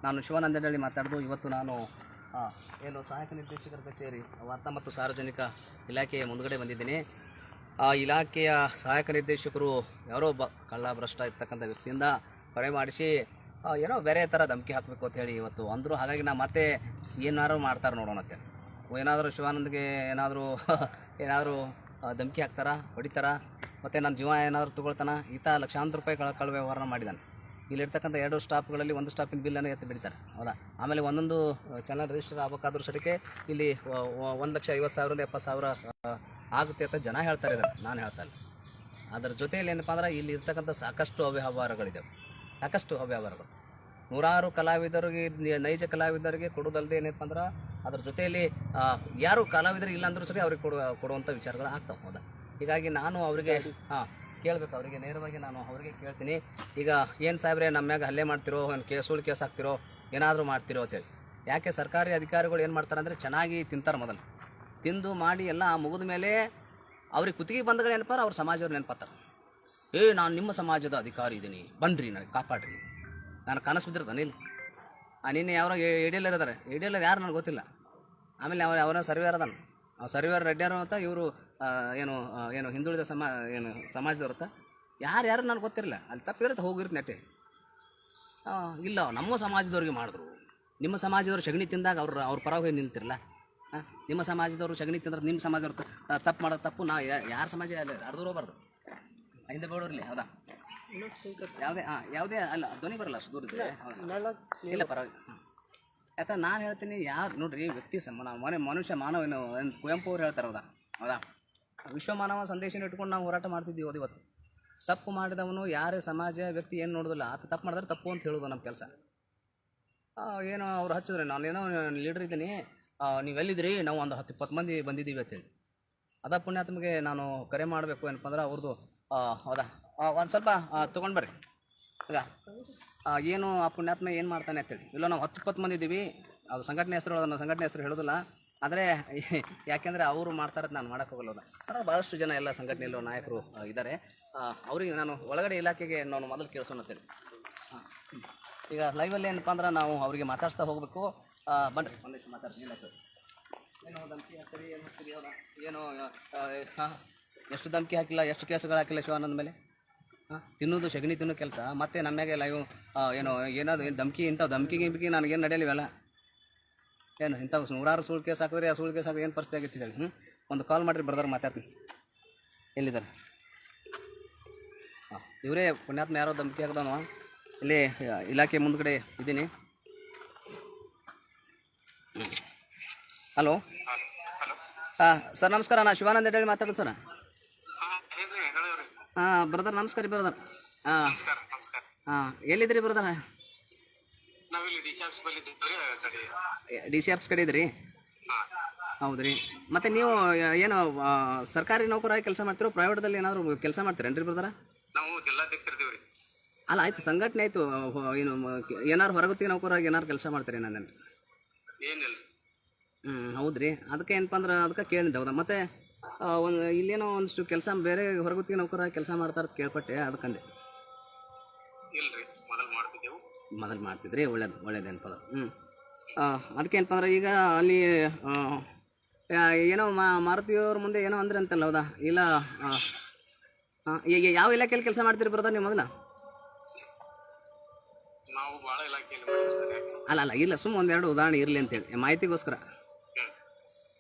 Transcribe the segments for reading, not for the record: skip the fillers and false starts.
ನಾನು ಶಿವಾನಂದನಹಳ್ಳಿ ಮಾತಾಡೋದು. ಇವತ್ತು ನಾನು ಏನು ಸಹಾಯಕ ನಿರ್ದೇಶಕರ ಕಚೇರಿ ವಾರ್ತಾ ಮತ್ತು ಸಾರ್ವಜನಿಕ ಇಲಾಖೆಯ ಮುಂದುಗಡೆ ಬಂದಿದ್ದೀನಿ. ಆ ಇಲಾಖೆಯ ಸಹಾಯಕ ನಿರ್ದೇಶಕರು ಯಾರೋ ಕಳ್ಳ ಭ್ರಷ್ಟ ಇರ್ತಕ್ಕಂಥ ವ್ಯಕ್ತಿಯಿಂದ ಕರೆ ಮಾಡಿಸಿ ಏನೋ ಬೇರೆ ಥರ ಧಮಕಿ ಹಾಕಬೇಕು ಅಂತ ಹೇಳಿ ಇವತ್ತು ಅಂದರು. ಹಾಗಾಗಿ ನಾ ಮತ್ತೆ ಏನಾದ್ರು ಮಾಡ್ತಾರೆ ನೋಡೋಣ ಅಂತೇಳಿ. ಏನಾದರೂ ಶಿವಾನಂದ್ಗೆ ಏನಾದರೂ ಧಮಕಿ ಹಾಕ್ತಾರ, ಹೊಡಿತಾರ, ಮತ್ತು ನನ್ನ ಜೀವ ಏನಾದರೂ ತೊಗೊಳ್ತಾನ. ಈತ ಲಕ್ಷಾಂತರ ರೂಪಾಯಿ ಕಳ್ಳ ವ್ಯವಹಾರ ಮಾಡಿದ್ದಾನೆ. ಇಲ್ಲಿರ್ತಕ್ಕಂಥ 2 ಸ್ಟಾಪ್ಗಳಲ್ಲಿ 1 ಸ್ಟಾಪಿನ ಬಿಲ್ಲನ್ನು ಎತ್ತಿ ಬಿಡ್ತಾರೆ. ಹೌದಾ? ಆಮೇಲೆ ಒಂದೊಂದು ಚಾನಲ್ ರಿಜಿಸ್ಟರ್ ಆಗಬೇಕಾದ್ರೂ ಸಟಿಕೆ ಇಲ್ಲಿ 1,50,000 70,000 ಆಗುತ್ತೆ ಅಂತ ಜನ ಹೇಳ್ತಾರೆ. ಇದನ್ನು ನಾನು ಹೇಳ್ತಾ ಇಲ್ಲ. ಅದರ ಜೊತೆಯಲ್ಲಿ ಏನಪ್ಪ ಅಂದ್ರೆ ಇಲ್ಲಿ ಇರ್ತಕ್ಕಂಥ ಸಾಕಷ್ಟು ಅವ್ಯವಹಾರಗಳಿದ್ದಾವೆ. ಸಾಕಷ್ಟು ಅವ್ಯವಹಾರಗಳು ನೂರಾರು ಕಲಾವಿದರಿಗೆ, ನೈಜ ಕಲಾವಿದರಿಗೆ ಕೊಡೋದಲ್ಲದೆ ಏನಪ್ಪ ಅಂದ್ರೆ ಅದ್ರ ಜೊತೆಯಲ್ಲಿ ಯಾರು ಕಲಾವಿದರು ಇಲ್ಲ ಅಂದರೂ ಸರಿ ಅವ್ರಿಗೆ ಕೊಡುವಂಥ ವಿಚಾರಗಳು ಆಗ್ತಾವೆ. ಹೌದಾ? ಹೀಗಾಗಿ ನಾನು ಅವರಿಗೆ ಕೇಳಬೇಕು, ಅವರಿಗೆ ನೇರವಾಗಿ ನಾನು ಅವರಿಗೆ ಕೇಳ್ತೀನಿ. ಈಗ ಏನು ಸಾಹೇಬ್ರೆ ನಮ್ಮ ಮ್ಯಾಗ ಹಲ್ಲೆ ಮಾಡ್ತಿರೋ, ಸುಳ್ಳು ಕೇಸ್ ಹಾಕ್ತಿರೋ, ಏನಾದರೂ ಮಾಡ್ತಿರೋ ಅಂತೇಳಿ. ಯಾಕೆ ಸರ್ಕಾರಿ ಅಧಿಕಾರಿಗಳು ಏನು ಮಾಡ್ತಾರೆ ಅಂದರೆ ಚೆನ್ನಾಗಿ ತಿಂತಾರೆ. ಮೊದಲು ತಿಂದು ಮಾಡಿ ಎಲ್ಲ ಮುಗಿದ ಮೇಲೆ ಅವ್ರಿಗೆ ಕುತ್ತಿಗೆ ಬಂದಗಳು ಏನಪ್ಪ ಅವ್ರ ಸಮಾಜವ್ರು ನೆನಪತ್ತಾರೆ. ನಾನು ನಿಮ್ಮ ಸಮಾಜದ ಅಧಿಕಾರಿ ಇದ್ದೀನಿ, ಬನ್ನಿರಿ ನನಗೆ ಕಾಪಾಡ್ರಿ. ನಾನು ಕನಸು ಬಿದ್ದಿರ್ತಾನೆ ಇಲ್ಲ. ನಿನ್ನೆ ಯಾರೋ ಎಡಿಯಲ್ಲರ್ ಇದ್ದಾರೆ. ಎಡಿಯಲ್ಲರ್ ಯಾರು ನನಗೆ ಗೊತ್ತಿಲ್ಲ. ಆಮೇಲೆ ಅವರ ಸರ್ವೇರ್ ಅದಾನ. ಸರ್ವೇರ್ ರೆಡ್ಡಿಯರು ಅಂತ ಇವರು ಏನು ಹಿಂದುಳಿದ ಸಮಾಜದವ್ರು ಅಂತ ಯಾರು ನನಗೆ ಗೊತ್ತಿರಲಿಲ್ಲ. ಅಲ್ಲಿ ತಪ್ಪಿರುತ್ತೆ, ಹೋಗಿರುತ್ತೆ ನೆಟ್ಟೆ. ಇಲ್ಲ ನಮ್ಮ ಸಮಾಜದವ್ರಿಗೆ ಮಾಡಿದ್ರು. ನಿಮ್ಮ ಸಮಾಜದವ್ರು ಸಗಣಿ ತಿಂದಾಗ ಅವ್ರ ಪರವಾಗಿ ನಿಲ್ತಿರಲ್ಲ. ನಿಮ್ಮ ಸಮಾಜದವರು ಸಗಣಿ ತಿಂದ್ರೆ ನಿಮ್ಮ ಸಮಾಜದವ್ರು ತಪ್ಪು ಮಾಡೋದು ತಪ್ಪು. ಯಾರ ಸಮಾಜ ಅಲ್ಲ ಅರ್ಧೂರು ಹೋಗ್ಬಾರ್ದು, ಹಿಂದೆ ಬೇಡೋರ್ಲಿ. ಹೌದಾ? ಯಾವುದೇ ಅಲ್ಲ, ಧ್ವನಿ ಬರಲ್ಲ ಅಷ್ಟು ದೂರದಿದೆ. ಇಲ್ಲ ಪರವಾಗಿ. ಯಾಕಂದ್ರೆ ನಾನು ಹೇಳ್ತೀನಿ, ಯಾರು ನೋಡ್ರಿ ವ್ಯಕ್ತಿ ಮನುಷ್ಯ ಮಾನವ ಕುವೆಂಪು ಅವ್ರು ಹೇಳ್ತಾರೆ. ಹೌದಾ? ವಿಶ್ವ ಮಾನವ ಸಂದೇಶ ಇಟ್ಕೊಂಡು ನಾವು ಹೋರಾಟ ಮಾಡ್ತಿದ್ದೀವಿ. ಇವತ್ತು ತಪ್ಪು ಮಾಡಿದವನು ಯಾರೇ ಸಮಾಜ ವ್ಯಕ್ತಿ ಏನು ನೋಡೋದಿಲ್ಲ. ಆತ ತಪ್ಪು ಮಾಡಿದ್ರೆ ತಪ್ಪು ಅಂತ ಹೇಳೋದು ನಮ್ಮ ಕೆಲಸ. ಏನೋ ಅವ್ರು ಹಚ್ಚಿದ್ರೆ ನಾನೇನೋ ಲೀಡರ್ ಇದ್ದೀನಿ, ನೀವೆಲ್ಲಿದ್ರಿ, ನಾವು ಒಂದು 10-20 ಮಂದಿ ಬಂದಿದ್ದೀವಿ ಅಂತೇಳಿ. ಅದ ಪುಣ್ಯಾತ್ಮಗೆ ನಾನು ಕರೆ ಮಾಡಬೇಕು ಏನಪ್ಪ ಅಂದ್ರೆ ಅವ್ರದ್ದು. ಹೌದಾ? ಒಂದು ಸ್ವಲ್ಪ ತೊಗೊಂಡು ಬರ್ರಿ. ಈಗ ಏನು ಆ ಪುಣ್ಯಾತ್ಮ ಏನು ಮಾಡ್ತಾನೆ ಅಂತೇಳಿ. ಇಲ್ಲ ನಾವು 10-20 ಮಂದಿ ಇದ್ದೀವಿ. ಅದು ಸಂಘಟನೆ ಹೆಸರು ಹೇಳೋದಿಲ್ಲ. ಆದರೆ ಯಾಕೆಂದರೆ ಅವರು ಮಾಡ್ತಾರದು ನಾನು ಮಾಡೋಕ್ಕೆ ಹೋಗಲ್ಲ. ಆದರೆ ಭಾಳಷ್ಟು ಜನ ಎಲ್ಲ ಸಂಘಟನೆಯಲ್ಲೂ ನಾಯಕರು ಇದ್ದಾರೆ. ಅವ್ರಿಗೆ ನಾನು ಒಳಗಡೆ ಇಲಾಖೆಗೆ ನಾನು ಮೊದಲು ಕೇಳಿಸೋಣ ಅಂತೇಳಿ. ಈಗ ಲೈವಲ್ಲಿ ಏನಪ್ಪ ಅಂದ್ರೆ ನಾವು ಅವರಿಗೆ ಮಾತಾಡ್ಸ್ತಾ ಹೋಗಬೇಕು. ಬನ್ನಿರಿ ಒಂದಿಷ್ಟು ಮಾತಾಡ್ತೀನಿ. ಏನೋ ಧಮಕಿ ಹಾಕ್ತೀರಿ, ಏನು ಹಾಕ್ತೀರಿ? ಹೌದಾ? ಏನೋ ಎಷ್ಟು ಧಮಕಿ ಹಾಕಿಲ್ಲ, ಎಷ್ಟು ಕೇಸುಗಳು ಹಾಕಿಲ್ಲ ಶಿವಾನಂದ ಮೇಲೆ. ತಿನ್ನೋದು ಸಗಣಿ ತಿನ್ನೋ ಕೆಲಸ. ಮತ್ತು ನಮ್ಮಾಗೆ ಲೈವ್ ಏನಾದ್ರು ಧಮಕಿ ಗಿಂಕಿ ನನಗೇನು ನಡೆಯಲಿವಲ್ಲ. ಏನು ಇಂಥವು ನೂರಾರು ಸುಳ್ಳು ಕೇಸ್ ಹಾಕಿದ್ರೆ, ಆ ಸುಳ್ಳು ಕೇಸ್ ಹಾಕಿದ್ರೆ ಏನು ಪರಿಸ್ಥಿತಿ ಆಗಿತ್ತು ಹೇಳಿ. ಒಂದು ಕಾಲ್ ಮಾಡಿರಿ ಬ್ರದರ್, ಮಾತಾಡ್ತೀನಿ. ಎಲ್ಲಿದ್ದಾರೆ? ಇವರೇ ಪುಣ್ಯಾತ್ಮ ಯಾರೋ ಧಮಕಿ ಹಾಕಿದವನು. ಇಲ್ಲಿ ಇಲಾಖೆ ಮುಂದ್ಗಡೆ ಇದ್ದೀನಿ. ಹಲೋ ಸರ್, ನಮಸ್ಕಾರ. ನಾನು ಶಿವಾನಂದ ಹೇಳಿ ಮಾತಾಡೋದು ಸರ್. ಬ್ರದರ್ ನಮಸ್ಕಾರ ರೀ ಬ್ರದರ್. ಎಲ್ಲಿದ್ರಿ ಬ್ರದರ್? ಡಿ ಸಿ ಆಫೀಸ್ ಕಡೆ ಇದ್ರಿ? ಹೌದ್ರಿ. ಮತ್ತು ನೀವು ಏನು ಸರ್ಕಾರಿ ನೌಕರಾಗಿ ಕೆಲಸ ಮಾಡ್ತಿರೋ, ಪ್ರೈವೇಟ್ದಲ್ಲಿ ಏನಾದರೂ ಕೆಲಸ ಮಾಡ್ತೀರೇನ್ರಿ ಬ್ರದರ? ಅಲ್ಲ, ಆಯ್ತು, ಸಂಘಟನೆ ಆಯಿತು. ಏನಾರು ಹೊರಗುತ್ತಿಗೆ ನೌಕರಾಗಿ ಏನಾರು ಕೆಲಸ ಮಾಡ್ತೀರಿ? ನಾನು ಹೌದ್ರಿ. ಅದಕ್ಕೆ ಏನಪ್ಪ ಅಂದ್ರೆ ಅದಕ್ಕೆ ಕೇಳಿದ್ದೆ. ಹೌದಾ? ಮತ್ತು ಇಲ್ಲೇನೋ ಒಂದಿಷ್ಟು ಕೆಲಸ ಬೇರೆ ಹೊರಗುತ್ತಿಗೆ ನೌಕರಾಗಿ ಕೆಲಸ ಮಾಡ್ತಾರೆ ಕೇಳ್ಪಟ್ಟೆ, ಅದಕ್ಕಂದೆ. ಮೊದಲು ಮಾಡ್ತಿದ್ರಿ? ಒಳ್ಳೇದೇನಪ್ಪ ಅದು. ಅದಕ್ಕೆ ಏನಪ್ಪ ಅಂದ್ರೆ ಈಗ ಅಲ್ಲಿ ಏನೋ ಮಾರುತಿಯವ್ರ ಮುಂದೆ ಏನೋ ಅಂದ್ರೆ ಅಂತಲ್ಲ. ಹೌದಾ? ಇಲ್ಲ, ಈಗ ಯಾವ ಇಲಾಖೆಯಲ್ಲಿ ಕೆಲಸ ಮಾಡ್ತೀರಿ ಬ್ರದರ್ ನೀವು ಮೊದಲ? ಅಲ್ಲ ಇಲ್ಲ, ಸುಮ್ಮ ಒಂದೆರಡು ಉದಾಹರಣೆ ಇರಲಿ ಅಂತೇಳಿ ಮಾಹಿತಿಗೋಸ್ಕರ.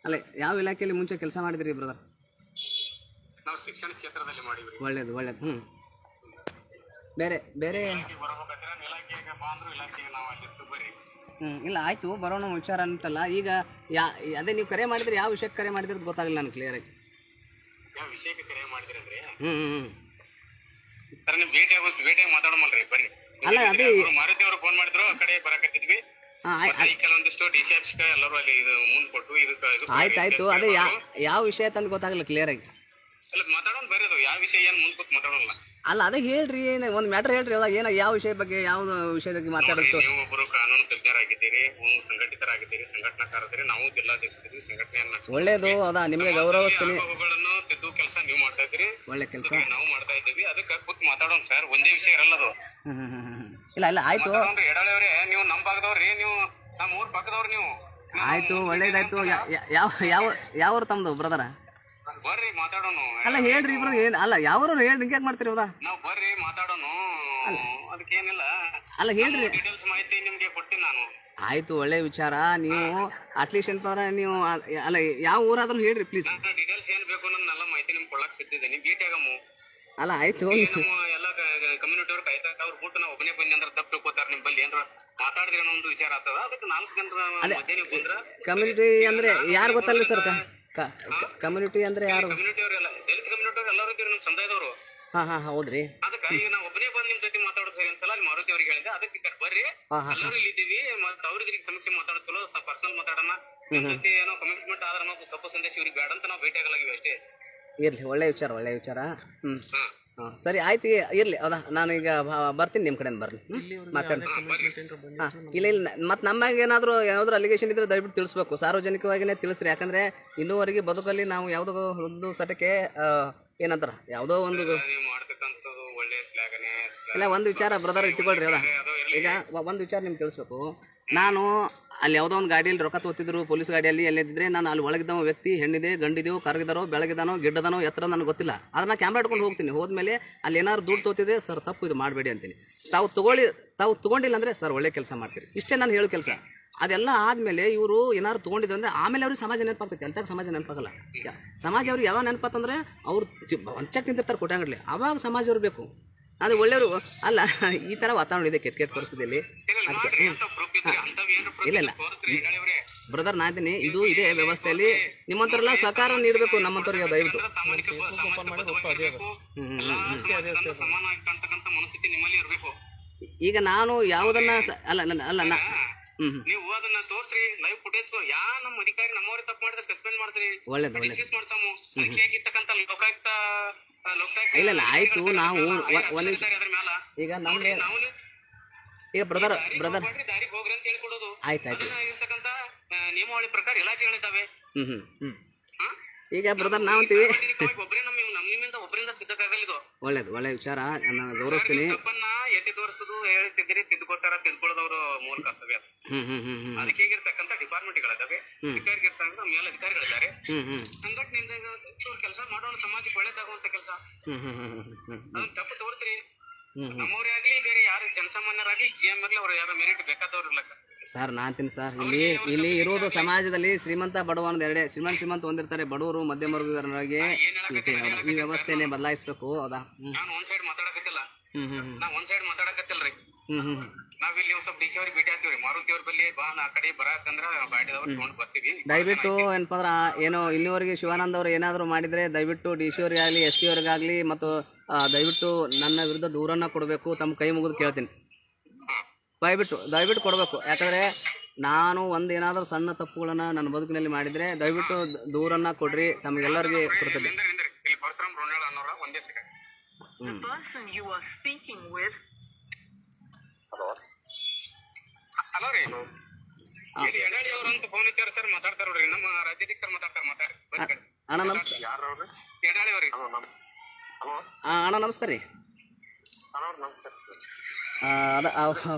ಅಲ್ಲ, ಯಾವ ಇಲಾಖೆಯಲ್ಲಿ ಮುಂಚೆ ಕೆಲಸ ಮಾಡಿದ್ರಿ ಬ್ರದರ್? ನಾವು ಶಿಕ್ಷಣ ಕ್ಷೇತ್ರದಲ್ಲಿ ಮಾಡಿದ್ವಿ. ಒಳ್ಳೇದು. ಬೇರೆ ಇಲ್ಲ, ಆಯಿತು, ಬರೋಣ ವಿಚಾರ ಅಂತಲ್ಲ. ಈಗ ಅದೇ ನೀವು ಕರೆ ಮಾಡಿದ್ರೆ ಯಾವ ವಿಷಯಕ್ಕೆ ಕರೆ ಮಾಡಿದ್ರೆ ಗೊತ್ತಾಗಲಿಲ್ಲ ನನಗೆ ಕ್ಲಿಯರಾಗಿ. ಯಾವ ವಿಷಯಕ್ಕೆ ಕರೆ ಮಾಡಿದ್ರಿ ಅಂದ್ರೆ ಸರ್, ನೀವು ಭೇಟಿಯಾಗಿ ಮಾತಾಡೋಮಲ್ರಿ, ಬರ್ರಿ. ಅಲ್ಲ, ಅದೇ ಮಾರುತಿ ಅವರು ಫೋನ್ ಮಾಡಿದ್ರು, ಆ ಕಡೆ ಬರಕತ್ತಿದ್ವಿ. ಕೆಲವೊಂದಿಷ್ಟು ಡಿ ಸಿ ಆಫೀಸ್ ಎಲ್ಲರೂ ಅಲ್ಲಿ ಮುಂದೆ ಕೊಟ್ಟು ಆಯ್ತು. ಅದೇ ಯಾವ ವಿಷಯ ತಂದು ಗೊತ್ತಾಗಲ್ಲ ಕ್ಲಿಯರಾಗಿ. ಅಲ್ಲ, ಮಾತಾಡೋಣ ಬರ್ರಿ. ಅದು ಯಾವ ವಿಷಯ ಏನು ಮುಂದೆ ಕೂತ್ ಮಾತಾಡೋಲ್ಲ. ಅಲ್ಲ, ಅದೇ ಹೇಳ್ರಿ, ಒಂದು ಮ್ಯಾಟರ್ ಹೇಳ್ರಿ. ಅದ ಏನೋ ಯಾವ ವಿಷಯ ಬಗ್ಗೆ, ಯಾವ್ದು ವಿಷಯದ ಮಾತಾಡುತ್ತೋ. ನೀವು ಒಬ್ಬರು ಕಾನೂನು ತಜ್ಞರಾಗಿದ್ದೀರಿ, ಸಂಘಟಿತರಾಗಿದ್ದೀರಿ, ಸಂಘಟನಾಕಾರದಿರಿ. ನಾವು ಜಿಲ್ಲಾಧ್ಯಕ್ಷರಿದ್ದೀವಿ, ಸಂಘಟನೆಯನ್ನ. ಒಳ್ಳೇದು. ಹೌದಾ? ನಿಮಗೆ ಗೌರವಿಸ್ತೀನಿ. ತಿದ್ದು ಕೆಲಸ ನೀವು ಮಾಡ್ತಾ ಇದ್ದೀರಿ, ಒಳ್ಳೆ ಕೆಲಸ ನಾವು ಮಾಡ್ತಾ ಇದ್ದೀವಿ. ಅದಕ್ಕೆ ಕೂತ್ ಮಾತಾಡೋಣ ಸರ್. ಒಂದೇ ವಿಷಯ ಇರಲ್ಲ ಅದು. ಇಲ್ಲ ಇಲ್ಲ ಆಯ್ತು ಎಡಳಿ ಅವ್ರೆ, ನೀವು ನಮ್ ಭಾಗದವ್ರಿ, ನೀವು ನಮ್ಮ ಊರ್ ಪಕ್ಕದವ್ರು ನೀವು. ಆಯ್ತು ಒಳ್ಳೇದಾಯ್ತು. ಯಾವ ಯಾವ ಯಾವ ತಮ್ಮದು ಬ್ರದರ? ಬರ್ರಿ ಮಾತಾಡೋಣ. ಅಲ್ಲ ಹೇಳ್ರಿ ಇಬ್ರು ಏನು ಅಲ್ಲ ಯಾವ್ರು ಹೇಳಿ ನಿಂಗೆ ಯಾಕೆ ಮಾಡ್ತೀರಿ ಹೌದಾ? ನಾವ್ ಬರ್ರಿ ಮಾತಾಡೋಣ, ಅದಕ್ಕೇನಿಲ್ಲ. ಅಲ್ಲ ಹೇಳ್ರಿ, ಡೀಟೇಲ್ಸ್ ಮಾಹಿತಿ ನಿಮ್ಗೆ ಕೊಡ್ತೀನಿ ನಾನು. ಆಯ್ತು ಒಳ್ಳೆ ವಿಚಾರ. ನೀವು ಅಟ್ಲೀಸ್ಟ್ ಏನಂತಂದ್ರೆ ನೀವು ಅಲ್ಲ ಯಾವ ಊರಾದ್ರೂ ಹೇಳ್ರಿ ಪ್ಲೀಸ್. ಡೀಟೇಲ್ಸ್ ಏನ್ ಬೇಕು ಅನ್ನೋದನ್ನೆಲ್ಲ ಮಾಹಿತಿ ನಿಮ್ಗೆ ಕೊಡಕ್ ಸಿದ್ದಿದ್ದೀನಿ, ಭೇಟಿ ಆಗಮ್ಮ. ಅಲ್ಲ ಆಯ್ತು ನಮ್ಮ ಎಲ್ಲ ಕಮ್ಯುನಿಟಿ ಅವ್ರು ಕಾಯ್ತಾ ಅವ್ರ ಬಿಟ್ಟು ನಾವು ಒಬ್ಬನೇ ಬಂದಿ ಅಂದ್ರೆ ತಪ್ಪು ತಿಳ್ಕೊತಾರ. ನಿಮ್ ಬಲ್ಲಿ ಏನಾರ ಮಾತಾಡಿದ್ರೆ ಅನ್ನೋ ಒಂದು ವಿಚಾರ ಆಗ್ತದ. ಅದಕ್ಕೆ 4 ಜನರ ಮಧ್ಯ ನೀವು ಬಂದ್ರ. ಕಮ್ಯುನಿಟಿ ಅಂದ್ರೆ ಯಾರು ಗೊತ್ತಲ್ಲ ಸರ್? ಕಮ್ಯುನಿಟಿ ಅಂದ್ರೆ ಯಾರು? ಕಮ್ಯುನಿಟಿ ಅವರೆಲ್ಲ ದಲಿತ ಕಮ್ಯುನಿಟಿ ಅವ್ರು ಎಲ್ಲರೂ ಇದ್ದೀರಿ, ನಮ್ಮ ಸಮುದಾಯದವರು. ಹಾ ಹೌದ್ರಿ. ಅದಕ್ಕೆ ಈಗ ನಾವು ಒಬ್ಬನೇ ಬಂದು ನಿಮ್ ಜೊತೆ ಮಾತಾಡೋದು ಸರಿ ಅನ್ಸಲ್ಲ. ಅಲ್ಲಿ ಮಾರುತಿ ಅವ್ರಿಗೆ ಹೇಳಿದೆ, ಅದಕ್ಕೆ ಈ ಕಡೆ ಬರ್ರಿ, ಎಲ್ಲರೂ ಇಲ್ಲಿ ಇದ್ದೀವಿ. ಮತ್ತೆ ಅವ್ರಿಗೆ ಸಮೀಕ್ಷೆ ಮಾತಾಡ್ತಲೋ ಪರ್ಸನಲ್ ಮಾತಾಡೋಣ. ನಿಮ್ ಜೊತೆ ಏನೋ ಕಮಿಟ್ಮೆಂಟ್ ಆದ್ರೆ ನಾವು ತಪ್ಪು ಸಂದೇಶ ಇವ್ರಿಗೆ ಬೇಡ ಅಂತ ನಾವು ಭೇಟಿ ಆಗಲಾಗಿವಿ ಅಷ್ಟೇ. ಇರ್ಲಿ, ಒಳ್ಳೆ ವಿಚಾರ ಒಳ್ಳೆ ವಿಚಾರ. ಹಾಂ ಸರಿ ಆಯ್ತು ಇರ್ಲಿ. ಹೌದಾ, ನಾನು ಈಗ ಬರ್ತೀನಿ ನಿಮ್ಮ ಕಡೆಯಿಂದ ಬರ್ತೀನಿ ಮಾತಾಡಿ. ಇಲ್ಲ ಇಲ್ಲ ಮತ್ತೆ ನಮ್ಮಾಗ ಏನಾದರೂ ಅಲಿಗೇಷನ್ ಇದ್ರೆ ದಯವಿಟ್ಟು ತಿಳಿಸ್ಬೇಕು, ಸಾರ್ವಜನಿಕವಾಗಿಯೇ ತಿಳಿಸ್ರಿ. ಯಾಕಂದ್ರೆ ಇನ್ನೂವರೆಗೆ ಬದುಕಲ್ಲಿ ನಾವು ಯಾವುದೋ ಒಂದು ಸಟಕ್ಕೆ ಏನಂತಾರ ಯಾವುದೋ ಒಂದು ಇಲ್ಲ ಒಂದು ವಿಚಾರ ಬ್ರದರ್ ಇಟ್ಕೊಳ್ರಿ. ಹೌದಾ, ಈಗ ಒಂದು ವಿಚಾರ ನಿಮ್ಗೆ ತಿಳಿಸ್ಬೇಕು. ನಾನು ಅಲ್ಲಿ ಯಾವುದೋ ಒಂದು ಗಾಡಿಯಲ್ಲಿ ರೊಕ್ಕ ತೋತಿದ್ರು, ಪೊಲೀಸ್ ಗಾಡಿಯಲ್ಲಿ ಎಲ್ಲಿದ್ದರೆ ನಾನು ಅಲ್ಲಿ ಒಳಗಿದ್ದವ ವ್ಯಕ್ತಿ ಹೆಣ್ಣಿದೆ ಗಂಡಿದೆವು ಕರಗಿದಾರೋ ಬೆಳಗಿದಾನೋ ಗಿಡ್ಡದನೋ ಎತ್ತರ ನನಗೆ ಗೊತ್ತಿಲ್ಲ. ಅದನ್ನ ಕ್ಯಾಮ್ರಾ ಇಟ್ಕೊಂಡು ಹೋಗ್ತೀನಿ. ಹೋದ್ಮೇಲೆ ಅಲ್ಲಿ ಏನಾದ್ರು ದುಡ್ಡು ತೋತಿದ್ರೆ ಸರ್ ತಪ್ಪು ಇದು ಮಾಡಬೇಡಿ ಅಂತೀನಿ. ತಾವು ತೊಗೊಂಡಿಲ್ಲ ಅಂದರೆ ಸರ್ ಒಳ್ಳೆ ಕೆಲಸ ಮಾಡ್ತೀರಿ, ಇಷ್ಟೇ ನಾನು ಹೇಳೋ ಕೆಲಸ. ಅದೆಲ್ಲ ಆದಮೇಲೆ ಇವರು ಏನಾದ್ರು ತೊಗೊಂಡಿದ್ರು ಅಂದರೆ ಆಮೇಲೆ ಅವ್ರಿಗೆ ಸಮಾಜ ನೆನಪಾಗ್ತೈತಿ. ಅಂತಾಗ ಸಮಾಜ ನೆನಪಾಗಲ್ಲ. ಸಮಾಜ ಅವ್ರಿಗೆ ಯಾವಾಗ ನೆನಪಾತಂದ್ರೆ ಅವ್ರು ವಂಚಕ್ಕೆ ನಿಂತಿರ್ತಾರೆ ಕೊಟ್ಟಂಗಡ್ಲಿ, ಆವಾಗ ಸಮಾಜ ಅವ್ರು ಬೇಕು. ಅದು ಒಳ್ಳೆಯವರು ಅಲ್ಲ. ಈ ಥರ ವಾತಾವರಣ ಇದೆ ಕೆಟ್ಟ ಪರಿಸ್ಥಿತಿಯಲ್ಲಿ. ಇಲ್ಲ ಇಲ್ಲ ಬ್ರದರ್ ನಾದಿನಿ, ಇದು ಇದೆ ವ್ಯವಸ್ಥೆಯಲ್ಲಿ. ನಿಮ್ಮಂಥವ್ರೆಲ್ಲ ಸಹಕಾರ ನೀಡಬೇಕು ನಮ್ಮಂಥವ್ರಿಗೆ ದಯವಿಟ್ಟು. ಈಗ ನಾನು ಯಾವುದನ್ನ ಅಲ್ಲ ಅಲ್ಲ ನೀವು ಅದನ್ನ ತೋರ್ಸ್ರಿ, ಲೈವ್ ಫುಟೇಜ್. ನಮ್ಮ ಅಧಿಕಾರಿ ನಮ್ಮವ್ರಿಗೆ ತಪ್ಪು ಮಾಡಿದ್ರೆ ಸಸ್ಪೆಂಡ್ ಮಾಡ್ತೀರಿ, ಒಳ್ಳೇದು ಮಾಡ್ಸಾಮು. ಸಂಖ್ಯೆಯಾಗಿರ್ತಕ್ಕಂಥ ಲೋಕಾಯುಕ್ತ ಇಲ್ಲ ಇಲ್ಲ ಆಯ್ತು. ನಾವು ಈಗ ನಮ್ಗೆ ಈಗ ಬ್ರದರ್ ದಾರಿಗೆ ಹೋಗ್ರಿ ಅಂತ ಹೇಳ್ಕೊಡೋದು. ಆಯ್ತು ಇರ್ತಕ್ಕಂಥ ನಿಯಮಾವಳಿ ಪ್ರಕಾರ ಇಲಾಖೆಗಳಿದ್ದಾವೆ. ಈಗ ಬ್ರದರ್ ನಾವಂತೀವಿ ಒಬ್ಬರೇ ನಮ್ಮಿಂದ ಒಬ್ಬರಿಂದ ತಿದ್ದಕ್ಕಾಗಲ್ಲ. ಇದು ಒಳ್ಳೆ ವಿಚಾರ, ನಾನು ಗೌರವಿಸ್ತೀನಿ. ತಪ್ಪನ್ನ ಎತ್ತಿ ತೋರಿಸೋದು ಹೇಳ್ತಿದ್ದೀರಿ, ತಿದ್ದುಕೋತಾರ, ತಿದ್ಕೊಳ್ಳೋದವ್ರ ಮೂಲ ಕರ್ತವ್ಯ. ಅದಕ್ಕೆ ಹೇಗಿರ್ತಕ್ಕಂಥ ಡಿಪಾರ್ಟ್ಮೆಂಟ್ಗಳಿದ್ದಾವೆ, ಅಧಿಕಾರಿಗಿರ್ತಕ್ಕಂಥ ಮೇಲಧಿಕಾರಿಗಳಿದ್ದಾರೆ. ಸಂಘಟನೆಯಿಂದ ಕೆಲಸ ಮಾಡೋಣ, ಸಮಾಜಕ್ಕೆ ಒಳ್ಳೇದಾಗುವಂತ ಕೆಲಸ. ಅದನ್ನ ತಪ್ಪು ತೋರಿಸ್ರಿ. ನಮ್ಮವ್ರೇ ಆಗ್ಲಿ ಬೇರೆ ಯಾರು ಜನಸಾಮಾನ್ಯರಾಗ್ಲಿ GM ಆಗ್ಲಿ ಅವ್ರು ಯಾರು ಮೆರಿಟ್ ಬೇಕಾದವ್ರು ಇರ್ಲಕ್ಕ ಸರ್. ನಾಂತೀನಿ ಸರ್, ಇಲ್ಲಿ ಇರೋದು ಸಮಾಜದಲ್ಲಿ ಶ್ರೀಮಂತ ಬಡವ ಅನ್ನೋದು ಎರಡೇ. ಶ್ರೀಮಂತ ಹೊಂದಿರ್ತಾರೆ, ಬಡವರು ಮಧ್ಯಮ ವರ್ಗದವರಿಗೆ ಈ ವ್ಯವಸ್ಥೆನೆ ಬದಲಾಯಿಸ್ಬೇಕು. ಹೌದಾ? ನಾನು ಒಂದ್ ಸೈಡ್ ಮಾತಾಡಕತ್ತಿಲ್ಲ, ಮಾತಾಡಕತ್ತಿಲ್ರಿ. ನಾವಿಲ್ಲಿ ಸ್ವಲ್ಪ DC ಅವ್ರಿಗೆ ಭೇಟಿ ಆಗ್ತೀವ್ರಿ. ಮಾರುತಿ ಅವ್ರ ಬಲ್ಲಿ ಬಾ, ಆ ಕಡೆ ಬರಾಕಂದ್ರ ಬಾಡಿದವ್ರು ತಗೊಂಡ್ ಬರ್ತೀವಿ. ದಯವಿಟ್ಟು ಏನಪ್ಪ ಅಂದ್ರ ಏನೋ ಇಲ್ಲಿವರೆಗೆ ಶಿವಾನಂದ್ ಅವ್ರು ಏನಾದ್ರು ಮಾಡಿದ್ರೆ ದಯವಿಟ್ಟು DC ಅವ್ರಿಗಾಗ್ಲಿ ST ಅವ್ರಿಗಾಗ್ಲಿ ಮತ್ತು ದಯವಿಟ್ಟು ನನ್ನ ವಿರುದ್ಧ ದೂರನ್ನ ಕೊಡಬೇಕು. ತಮ್ಮ ಕೈ ಮುಗಿದು ಕೇಳ್ತೀನಿ, ದಯವಿಟ್ಟು ಕೊಡಬೇಕು. ಯಾಕಂದ್ರೆ ನಾನು ಒಂದೇನಾದ್ರೂ ಸಣ್ಣ ತಪ್ಪುಗಳನ್ನ ನನ್ನ ಬದುಕಿನಲ್ಲಿ ಮಾಡಿದ್ರೆ ದಯವಿಟ್ಟು ದೂರನ್ನ ಕೊಡ್ರಿ. ತಮಗೆಲ್ಲರಿಗೆ ಕೊಡ್ತದೆ. ಹಲೋ ರೀ, ಎಡಾಡಿ ಅವ್ರು ಅಂತ ಫೋನ್ ಹಚ್ಚಾರ ಸರ್, ಮಾತಾಡ್ತಾರ ನೋಡ್ರಿ. ನಮ್ಮ ರಾಜ್ಯಾಧ್ಯಕ್ಷ ಸರ್ ಮಾತಾಡ್ತಾರೆ. ಅಣ್ಣ ನಮಸ್ಕಾರ. ಎಡಾಳಿ ಅವ್ರಿ. ಅಣ್ಣ ನಮಸ್ಕಾರ ರೀ.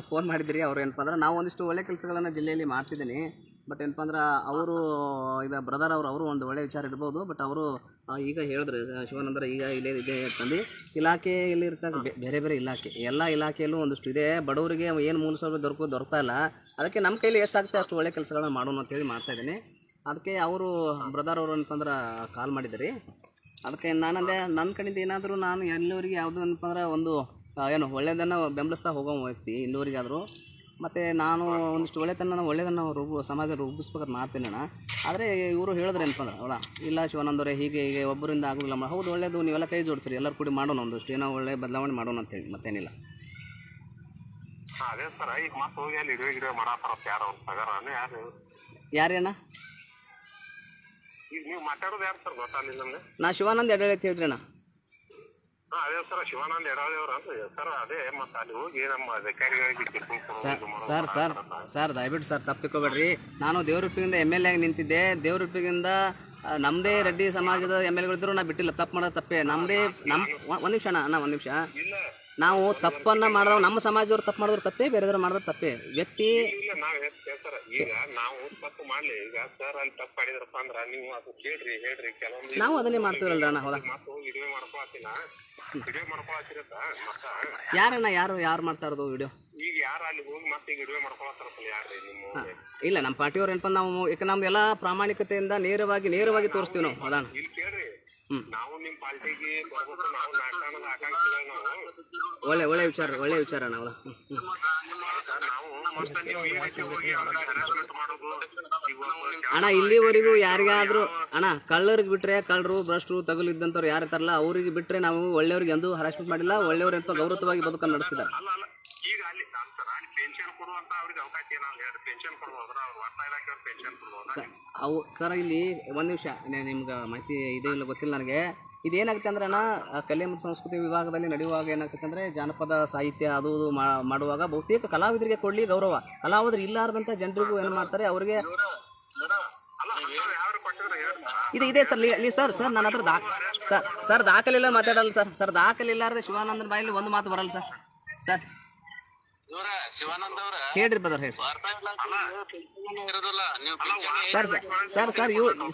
ಫೋನ್ ಮಾಡಿದ್ರಿ. ಅವ್ರು ಏನಪ್ಪ ಅಂದ್ರೆ ನಾವು ಒಂದಿಷ್ಟು ಒಳ್ಳೆ ಕೆಲಸಗಳನ್ನು ಜಿಲ್ಲೆಯಲ್ಲಿ ಮಾಡ್ತಿದ್ದೀನಿ. ಬಟ್ ಏನಪ್ಪ ಅಂದ್ರೆ ಅವರು ಇದು ಬ್ರದರ್ ಅವರು ಒಂದು ಒಳ್ಳೆ ವಿಚಾರ ಇರ್ಬೋದು. ಬಟ್ ಅವರು ಈಗ ಹೇಳಿದ್ರೆ ಶಿವಾನಂದರ ಈಗ ಇಲ್ಲೇ ಇದೆ ಅಂತಂದು ಇಲಾಖೆಯಲ್ಲಿ ಇರ್ತಕ್ಕ ಬೇರೆ ಬೇರೆ ಇಲಾಖೆ ಎಲ್ಲ ಇಲಾಖೆಯಲ್ಲೂ ಒಂದಿಷ್ಟು ಇದೆ. ಬಡವರಿಗೆ ಏನು ಮೂಲ ಸೌಲಭ್ಯ ದೊರಕ್ತಾ ಇಲ್ಲ. ಅದಕ್ಕೆ ನಮ್ಮ ಕೈಲಿ ಎಷ್ಟಾಗುತ್ತೆ ಅಷ್ಟು ಒಳ್ಳೆ ಕೆಲಸಗಳನ್ನ ಮಾಡೋಣ ಅಂತೇಳಿ ಮಾಡ್ತಾಯಿದ್ದೀನಿ. ಅದಕ್ಕೆ ಅವರು ಬ್ರದರ್ ಅವರು ಅಂತಂದ್ರೆ ಕಾಲ್ ಮಾಡಿದ್ರಿ. ಅದಕ್ಕೆ ನಾನಂದೆ ನನ್ನ ಕಡೆಯಿಂದ ಏನಾದರೂ ನಾನು ಎಲ್ಲರಿಗೆ ಯಾವುದು ಏನಪ್ಪ ಅಂದ್ರೆ ಒಂದು ಏನು ಒಳ್ಳೆಯದನ್ನು ಬೆಂಬಲಿಸ್ತಾ ಹೋಗೋ ವ್ಯಕ್ತಿ ಇಲ್ಲಿವರೆಗಾದರೂ. ಮತ್ತು ನಾನು ಒಂದಿಷ್ಟು ಒಳ್ಳೆಯದನ್ನು ಸಮಾಜ ರೂಪಿಸ್ಬೇಕಾದ್ರೆ ಮಾಡ್ತೀನಿ ಅಣ್ಣ. ಆದರೆ ಇವರು ಹೇಳಿದ್ರೆ ಏನಪ್ಪ ಅಂದ್ರೆ ಹೌದಾ, ಇಲ್ಲ ಶಿವಾನಂದವರೇ ಹೀಗೆ ಒಬ್ಬರಿಂದ ಆಗೋದಿಲ್ಲ. ಹೌದು ಒಳ್ಳೆಯದು, ನೀವೆಲ್ಲ ಕೈ ಜೋಡಿಸ್ರಿ, ಎಲ್ಲರೂ ಕೂಡಿ ಮಾಡೋಣ, ಒಂದಷ್ಟು ಏನೋ ಒಳ್ಳೆ ಬದಲಾವಣೆ ಮಾಡೋಣ ಅಂತೇಳಿ ಮತ್ತೇನಿಲ್ಲ. ಯಾರೇಣ್ಣ? ನಾ ಶಿವಾನಂದ್ ಎಡಳಿ ಅಂತ ಹೇಳ್ರಿ ಅಣ್ಣ. ಸರ್ ದಯವಿಟ್ಟು ಸರ್ ತಪ್ಪು ತಿಳ್ಕೊಬೇಡ್ರಿ. ನಾನು ದೇವರುಪ್ಪಿಗಿಂದ MLA ಆಗಿ ನಿಂತಿದ್ದೆ. ದೇವರುಪ್ಪಿಗಿಂದ ನಮ್ಮದೇ ರೆಡ್ಡಿ ಸಮಾಜದ MLA ಗಳಿದ್ರು ನಾ ಬಿಟ್ಟಿಲ್ಲ. ತಪ್ಪು ಮಾಡೋದು ತಪ್ಪೇ ನಮ್ಮದೇ. ಒಂದು ನಿಮಿಷ ಅಣ್ಣ, ಒಂದು ನಿಮಿಷ. ನಾವು ತಪ್ಪನ್ನ ಮಾಡಿದವ್ ನಮ್ಮ ಸಮಾಜದವ್ರು ತಪ್ಪು ಮಾಡಿದ್ರು ತಪ್ಪೇ, ಬೇರೆದವ್ರು ಮಾಡಿದ್ರೆ ತಪ್ಪೇ. ವ್ಯಕ್ತಿ ಇಲ್ಲ ನಾವ್ ಹೇಳ್ತಾರ ಈಗ ನಾವು ತಪ್ಪು ಮಾಡ್ಲಿ, ಈಗ ಸರ್ ಅಲ್ಲಿ ತಪ್ಪು ಮಾಡಿದ್ರಪ್ಪ ಅಂದ್ರ ನೀವು ಅದು ಹೇಳ್ರಿ ಕೆಲವೊಂದು ನಾವು ಅದನ್ನೇ ಮಾಡ್ತೀವಲ್ಲ ಅಣ್ಣ. ಹೌದಾ, ಮಾತು ವಿಡಿಯೋ ಮಾಡ್ಕೊಳತ್ತಿನ ವಿಡಿಯೋ ಮಾಡ್ಕೊಳತ್ತಿರತ್ತ ಮತ್ತ ಯಾರಣ್ಣ ಯಾರು ಮಾಡ್ತಾ ಇರೋದು ವಿಡಿಯೋ? ಈಗ ಯಾರು ಅಲ್ಲಿ ಹೋಗಿ ಮತ್ತೆ ಈಗ ವಿಡಿಯೋ ಮಾಡ್ಕೊಳತ್ತಾರಪ್ಪ ಯಾರ್ರಿ ನಿಮ್ಮ? ಇಲ್ಲ ನಮ್ಮ ಪಾರ್ಟಿಯವ್ರು ಏನಪ್ಪ, ನಾವು ಯಾಕೆ ನಮ್ದು ಎಲ್ಲ ಪ್ರಾಮಾಣಿಕತೆಯಿಂದ ನೇರವಾಗಿ ತೋರಿಸ್ತೀವಿ ನಾವು. ಹೌದಾ, ಇಲ್ಲಿ ಕೇಳ್ರಿ, ನಾವು ನಿಮ್ ಪಾರ್ಟಿಗೆ ಬರ್ಬೇಕು, ನಾವು ನಾಟಕದ ಆಕಾಂಕ್ಷಿಗಳು ನಾವು. ಒಳ್ಳೆ ವಿಚಾರ ನಾವು. ನಾವು ಮಸ್ತ್ ನೀವು ಈ ರೀತಿ ಹೋಗಿ ಅವ್ರಿಗೆ ಹರಾಸ್ಮೆಂಟ್ ಮಾಡೋದು ಅಣ್ಣ, ಇಲ್ಲಿವರೆಗೂ ಯಾರಿಗಾದ್ರೂ ಅಣ್ಣ ಕಳ್ಳರಿಗೆ ಬಿಟ್ರೆ, ಕಳ್ಳರು ಭ್ರಷ್ಟರು ತಗುಲಿದ್ದಂಥವ್ರು ಯಾರು ಇರ್ತಾರಲ್ಲ ಅವ್ರಿಗೆ ಬಿಟ್ರೆ ನಾವು ಒಳ್ಳೆಯವ್ರಿಗೆ ಎಂದೂ ಹರಾಸ್ಮೆಂಟ್ ಮಾಡಿಲ್ಲ. ಒಳ್ಳೆಯವ್ರು ಎಂತ ಗೌರವವಾಗಿ ಬದುಕನ್ನು ನಡೆಸ್ತಿದ್ದಾರೆ. ಅಲ್ಲ ಈಗ ಅಲ್ಲಿ ಸರ್ ಅಲ್ಲಿ ಪೆನ್ಷನ್ ಕೊಡುವಂತ ಅವ್ರಿಗೆ ಅವಕಾಶ ಏನಾದ್ರು ಹೇಳಿ, ಪೆನ್ಷನ್ ಕೊಡ್ಬೋದ್ರ? ಅವ್ರು ವಾರ್ತಾ ಇಲಾಖೆಯವ್ರು ಪೆನ್ಷನ್ ಕೊಡ್ಬೋದ್ರ? ಅವು ಸರ್ ಇಲ್ಲಿ ಒಂದು ನಿಮಿಷ, ನಿಮ್ಗೆ ಮಾಹಿತಿ ಇದೆ ಇಲ್ಲ ಗೊತ್ತಿಲ್ಲ ನನಗೆ. ಇದೇನಾಗುತ್ತೆ ಅಂದ್ರೆ ಅಣ್ಣ, ಕಲೆ ಮತ್ತು ಸಂಸ್ಕೃತಿ ವಿಭಾಗದಲ್ಲಿ ನಡೆಯುವಾಗ ಏನಾಗುತ್ತೆ ಅಂದರೆ, ಜಾನಪದ ಸಾಹಿತ್ಯ ಅದು ಮಾಡುವಾಗ ಬಹುತೇಕ ಕಲಾವಿದರಿಗೆ ಕೊಡಲಿ ಗೌರವ. ಕಲಾವಿದರು ಇಲ್ಲಾರ್ದಂಥ ಜನರಿಗೂ ಏನು ಮಾಡ್ತಾರೆ, ಅವ್ರಿಗೆ ಇದೆ ಸರ್. ನನ್ನ ಹತ್ರ ಸರ್ ದಾಖಲೆ ಇಲ್ಲ, ಮಾತಾಡಲ್ಲ ಸರ್ ದಾಖಲೆ ಇಲ್ಲಾರ್ದೆ ಶಿವಾನಂದನ ಬಾಯಲ್ಲಿ ಒಂದು ಮಾತು ಬರಲ್ಲ ಸರ್. ಶಿವಾನಂದ ಅವ್ರ ಹೇಳ್ರಿ ಬ್ರದರ್, ಹೇಳ್ರಿ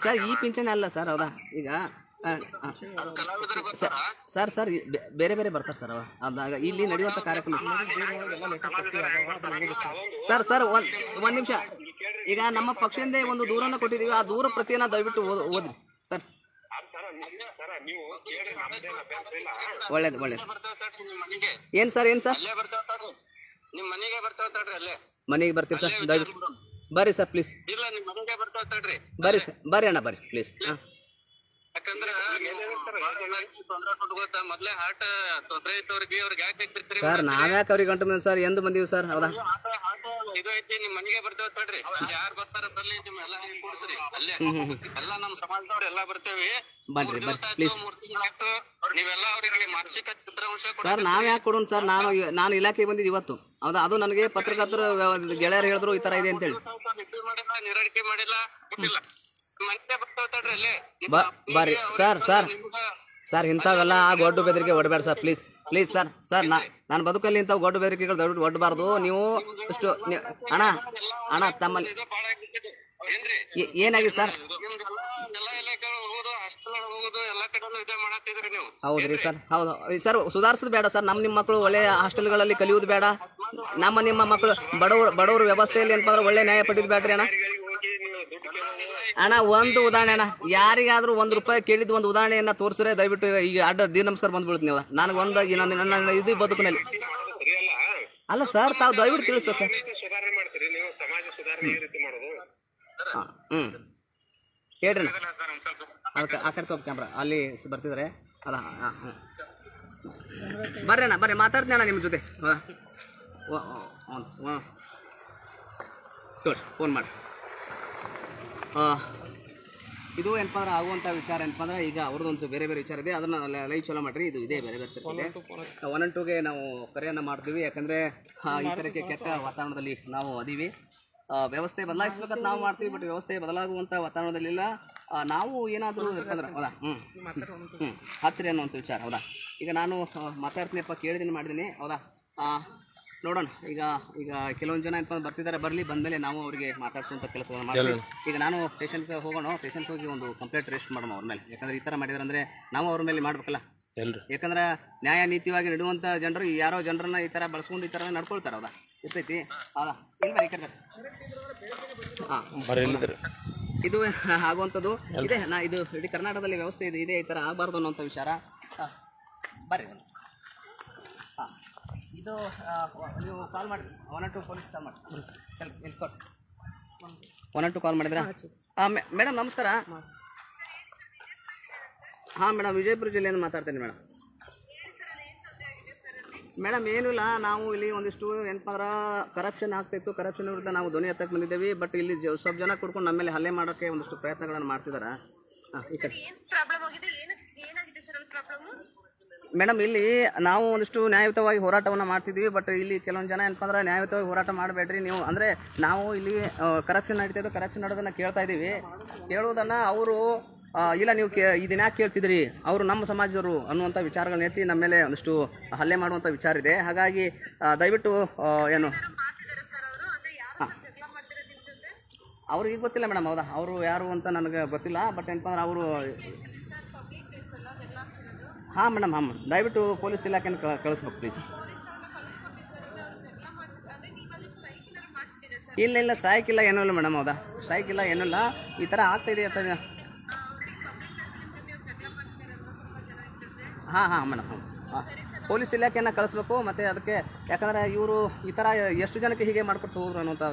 ಸರ್ ಈ ಪಿಂಚಣಿ ಅಲ್ಲ ಸರ್. ಹೌದಾ, ಈಗ ಸರ್ ಬೇರೆ ಬರ್ತಾರೆ ಸರ್. ಅದಾಗ ಇಲ್ಲಿ ನಡೆಯುವಂಥ ಕಾರ್ಯಕ್ರಮ ಸರ್ ಒಂದ್ ನಿಮಿಷ. ಈಗ ನಮ್ಮ ಪಕ್ಷದಿಂದ ಒಂದು ದೂರನ್ನ ಕೊಟ್ಟಿದೀವಿ, ಆ ದೂರ ಪ್ರತಿಯನ್ನ ದಯವಿಟ್ಟು ಓದ್ರಿ ಸರ್. ಒಳ್ಳೇದು. ಏನ್ ಸರ್ ನಿಮ್ ಮನೆಗೆ ಬರ್ತಾವ ತಡ್ರಿ, ಅಲ್ಲೇ ಮನೆಗೆ ಬರ್ತೀವಿ ಸರ್, ದಯವಿಟ್ಟು ಬರ್ರಿ ಸರ್ ಪ್ಲೀಸ್. ಇಲ್ಲ ನಿಮ್ ಮನೆಗೆ ಬರ್ತಾವ ತಡ್ರಿ, ಬರ್ರಿ ಅಣ್ಣ ಬರ್ರಿ ಪ್ಲೀಸ್. ಯಾಕಂದ್ರ ತೊಂದ್ರೆ ಕೊಟ್ಕೋತ ಮೊದ್ಲೇ ಹಾರ್ಟ್ ತೊಂದ್ರೆ ಐತವ್ರಿಗೆ, ಅವ್ರಿಗೆ ಯಾಕೆ ಹಾಕ್ತಿರ್ತೀರಿ ಸರ್? ನಾವ್ಯಾಕೆ ಅವ್ರಿಗೆ ಗಂಟು ಬಂದಿವಿ ಸರ್, ಎಂದು ಬಂದೀವಿ ಸರ್? ಹೌದಾ, ಇದು ಐತಿ ನಿಮ್ ಮನೆಗೆ ಬರ್ತಾವ ತಡ್ರಿ. ಯಾರು ಬರ್ತಾರ ಬರ್ಲಿ, ನಿಮ್ ಎಲ್ಲಾ ಕೂಡ್ಸ್ರಿ ಅಲ್ಲೇ. ಎಲ್ಲಾ ನಮ್ ಸಮಾಜದವ್ರು ಎಲ್ಲಾ ಬರ್ತೇವಿ. ಬರ್ರಿ ಪ್ಲೀಸ್. 3 ತಿಂಗಳಾಯ್ತು, ನೀವೆಲ್ಲಾ ಅವ್ರಿಗೆ ಮಾನಸಿಕ ಚಿತ್ರಾಂಶ ಸರ್. ನಾವ್ ಯಾಕೆ ಕೊಡೋಣ ಸರ್? ನಾನು ಇಲಾಖೆಗೆ ಬಂದಿದ್ದು ಇವತ್ತು. ಹೌದಾ, ಅದು ನನಗೆ ಪತ್ರಕರ್ತರು ಗೆಳೆಯರು ಹೇಳಿದ್ರು ಈ ತರ ಇದೆ ಅಂತ ಹೇಳಿ. ನಿರಡಿಕೆ ಮಾಡಿಲ್ಲ, ಕೊಟ್ಟಿಲ್ಲ. ಮನೆಗೆ ಬರ್ತಾವ ತಡ್ರಿ ಅಲ್ಲೇ. ಬರ್ರಿ ಸರ್ ಇಂಥವೆಲ್ಲ ಗೊಡ್ಡು ಬೆದರಿಕೆ ಹೊಡಬೇಡ ಸರ್, ಪ್ಲೀಸ್ ಸರ್. ನಾನು ಬದುಕಲ್ಲಿ ಇಂಥವು ಗೊಡ್ಡು ಬೆದರಿಕೆಗಳು ದಯವಿಟ್ಟು ಒಡ್ಡಬಾರ್ದು. ನೀವು ಇಷ್ಟು ಅಣ್ಣ ತಮ್ಮಲ್ಲಿ ಏನಾಗಿದೆ ಸರ್? ಹೌದ್ರಿ ಸರ್, ಹೌದು ಸರ್. ಸುಧಾರಿಸೋದು ಬೇಡ ಸರ್. ನಿಮ್ಮ ಮಕ್ಕಳು ಒಳ್ಳೆ ಹಾಸ್ಟೆಲ್ಗಳಲ್ಲಿ ಕಲಿಯೋದು ಬೇಡ. ನಿಮ್ಮ ಮಕ್ಕಳು ಬಡವರು ವ್ಯವಸ್ಥೆಯಲ್ಲಿ ಏನಪ್ಪ ಅಂದ್ರೆ ಒಳ್ಳೆ ನ್ಯಾಯ ಪಡೆಯೋದು ಬೇಡ್ರಿ ಅಣ್ಣ. ಒಂದು ಉದಾಹರಣೆ ಅಣ್ಣ, ಯಾರಿಗಾದ್ರೂ ₹1 ಕೇಳಿದ್ ಒಂದು ಉದಾಹರಣೆಯನ್ನ ತೋರಿಸ್ರೆ ದಯವಿಟ್ಟು ಈಗ ನಮಸ್ಕಾರ ಬಂದ್ಬಿಡ್ತೀನಿ. ನನಗೆ ನನ್ನ ಇದು ಬದುಕಿನಲ್ಲಿ ಅಲ್ಲ ಸರ್, ತಾವು ದಯವಿಟ್ಟು ತಿಳಿಸ್ಬೇಕು ಸರ್. ಹೇಳ್ರಿ ಆ ಕಡೆ ತಗೋ ಕ್ಯಾಮ್ರಾ, ಅಲ್ಲಿ ಬರ್ತಿದ್ದಾರೆ. ಅಲ್ಲ ಬರ್ರಿ ಮಾತಾಡ್ತೀನಿ ಅಣ್ಣ ನಿಮ್ಮ ಜೊತೆ. ಫೋನ್ ಮಾಡಿ. ಇದು ಏನಪ್ಪ ಅಂದ್ರೆ ಆಗುವಂಥ ವಿಚಾರ ಏನಪ್ಪ ಅಂದ್ರೆ, ಈಗ ಅವ್ರದ್ದೊಂದು ಬೇರೆ ವಿಚಾರ ಇದೆ, ಅದನ್ನು ಲೈವ್ ಚಲೋ ಮಾಡಿರಿ. ಇದು ಇದೇ ಬೇರೆ 1 and 2ಗೆ ನಾವು ಕರೆಯನ್ನು ಮಾಡ್ತೀವಿ. ಯಾಕಂದರೆ ಈ ಥರಕ್ಕೆ ಕೆಟ್ಟ ವಾತಾವರಣದಲ್ಲಿ ನಾವು ಅದೀವಿ. ವ್ಯವಸ್ಥೆ ಬದಲಾಯಿಸ್ಬೇಕಂತ ನಾವು ಮಾಡ್ತೀವಿ, ಬಟ್ ವ್ಯವಸ್ಥೆ ಬದಲಾಗುವಂಥ ವಾತಾವರಣದಲ್ಲಿಲ್ಲ. ನಾವು ಏನಾದರೂ ಇರ್ತಂದ್ರೆ ಹೌದಾ ಹಚ್ಚಿರಿ ಅನ್ನುವಂಥ ವಿಚಾರ. ಹೌದಾ, ಈಗ ನಾನು ಮಾತಾಡ್ತೀನಿಪ್ಪ, ಮಾಡಿದ್ದೀನಿ. ಹೌದಾ, ನೋಡೋಣ. ಈಗ ಕೆಲವೊಂದು ಜನ ಏನಪ್ಪ ಬರ್ತಿದ್ದಾರೆ, ಬಂದಮೇಲೆ ನಾವು ಅವರಿಗೆ ಮಾತಾಡ್ಸುವಂಥ ಕೆಲಸವನ್ನು ಮಾಡ್ತೀವಿ. ಈಗ ನಾನು ಪೇಷಂಟ್ಗೆ ಹೋಗಿ ಒಂದು ಕಂಪ್ಲೇಂಟ್ ರಿಜಿಸ್ಟರ್ ಮಾಡೋಣ ಅವ್ರ ಮೇಲೆ. ಯಾಕಂದರೆ ಈ ಥರ ಮಾಡಿದ್ರಂದರೆ ನಾವು ಅವ್ರ ಮೇಲೆ ಮಾಡ್ಬೇಕಲ್ಲ. ಯಾಕಂದ್ರೆ ನ್ಯಾಯ ನೀತಿಯಾಗಿ ನಡೆಯುವಂಥ ಜನರು ಯಾರೋ ಜನರನ್ನ ಈ ಥರ ಬಳಸ್ಕೊಂಡು ಈ ಥರ ನಡ್ಕೊಳ್ತಾರೆ. ಹೌದಾ, ಇರ್ತೈತಿ. ಹೌದಾ, ಇದು ಆಗುವಂಥದ್ದು ಇದೆ. ಇದು ಇಡೀ ಕರ್ನಾಟಕದಲ್ಲಿ ವ್ಯವಸ್ಥೆ ಇದೆ, ಈ ಥರ ಆಗಬಾರ್ದು ಅನ್ನೋಂಥ ವಿಚಾರ. ಬರ್ರಿ ಇದು ನೀವು ಕಾಲ್ ಮಾಡಿರಿ, 1 and 2 ಪೊಲೀಸ್ ಕಾಲ್ ಮಾಡಿ. 1 and 2 ಕಾಲ್ ಮಾಡಿದ್ರಾ? ಮೇಡಮ್ ನಮಸ್ಕಾರ. ಮೇಡಮ್ ವಿಜಯಪುರ ಜಿಲ್ಲೆಯಿಂದ ಮಾತಾಡ್ತೇನೆ ಮೇಡಮ್. ಏನೂ ಇಲ್ಲ, ನಾವು ಇಲ್ಲಿ ಒಂದಿಷ್ಟು ಏನಪ್ಪ ಅಂದ್ರೆ ಕರಪ್ಷನ್ ಆಗ್ತಾಯಿತ್ತು. ಕರಪ್ಷನ್ ವಿರುದ್ಧ ನಾವು ಧ್ವನಿ ಎತ್ತಕ್ಕೆ ಬಂದಿದ್ದೇವೆ. ಬಟ್ ಇಲ್ಲಿ ಸ್ವಲ್ಪ ಜನ ಕುಡ್ಕೊಂಡು ನಮ್ಮ ಮೇಲೆ ಹಲ್ಲೆ ಮಾಡೋಕ್ಕೆ ಒಂದಿಷ್ಟು ಪ್ರಯತ್ನಗಳನ್ನು ಮಾಡ್ತಿದ್ದಾರೆ. ಈ ಕಡೆ ಮೇಡಮ್, ಇಲ್ಲಿ ನಾವು ಒಂದಿಷ್ಟು ನ್ಯಾಯಯುತವಾಗಿ ಹೋರಾಟವನ್ನು ಮಾಡ್ತಿದ್ವಿ. ಬಟ್ ಇಲ್ಲಿ ಕೆಲವೊಂದು ಜನ ಏನಪ್ಪ ಅಂದ್ರೆ ನ್ಯಾಯಯುತವಾಗಿ ಹೋರಾಟ ಮಾಡಬೇಡ್ರಿ ನೀವು ಅಂದರೆ, ನಾವು ಇಲ್ಲಿ ಕರಪ್ಷನ್ ನಡೀತಾ ಇದ್ದು, ಕರಪ್ಷನ್ ನಡೆಯೋದನ್ನು ಕೇಳ್ತಾ ಇದ್ದೀವಿ. ಕೇಳೋದನ್ನು ಅವರು ಇಲ್ಲ ನೀವು ಇದನ್ನ ಯಾಕೆ ಕೇಳ್ತಿದ್ರಿ, ಅವರು ನಮ್ಮ ಸಮಾಜದವರು ಅನ್ನುವಂಥ ವಿಚಾರಗಳನ್ನ ಎತ್ತಿ ನಮ್ಮ ಮೇಲೆ ಒಂದಿಷ್ಟು ಹಲ್ಲೆ ಮಾಡುವಂಥ ವಿಚಾರ ಇದೆ. ಹಾಗಾಗಿ ದಯವಿಟ್ಟು ಏನು ಹಾಂ, ಅವ್ರಿಗೆ ಗೊತ್ತಿಲ್ಲ ಮೇಡಮ್. ಹೌದಾ, ಅವರು ಯಾರು ಅಂತ ನನಗೆ ಗೊತ್ತಿಲ್ಲ. ಬಟ್ ಏನಪ್ಪ ಅಂದ್ರೆ ಅವರು ಹಾಂ ಮೇಡಮ್, ಹಾಂ ಮೇಡಮ್, ದಯವಿಟ್ಟು ಪೊಲೀಸ್ ಇಲಾಖೆನ ಕಳಿಸ್ಬೇಕು ಪ್ಲೀಸ್. ಇಲ್ಲ ಸ್ಟ್ರೈಕ್ ಇಲ್ಲ, ಏನೂ ಇಲ್ಲ ಮೇಡಮ್. ಹೌದಾ, ಸ್ಟ್ರೈಕ್ ಇಲ್ಲ, ಏನೂ ಇಲ್ಲ. ಈ ಥರ ಆಗ್ತಾಯಿದೆ ಅಂತ. ಹಾಂ ಮೇಡಮ್, ಹಾಂ, ಪೊಲೀಸ್ ಇಲಾಖೆಯನ್ನು ಕಳಿಸ್ಬೇಕು. ಮತ್ತು ಅದಕ್ಕೆ ಯಾಕಂದರೆ ಇವರು ಈ ಥರ ಎಷ್ಟು ಜನಕ್ಕೆ ಹೀಗೆ ಮಾಡ್ಕೊಟ್ಟು ಹೋದ್ರು ಅನ್ನೋಂಥ.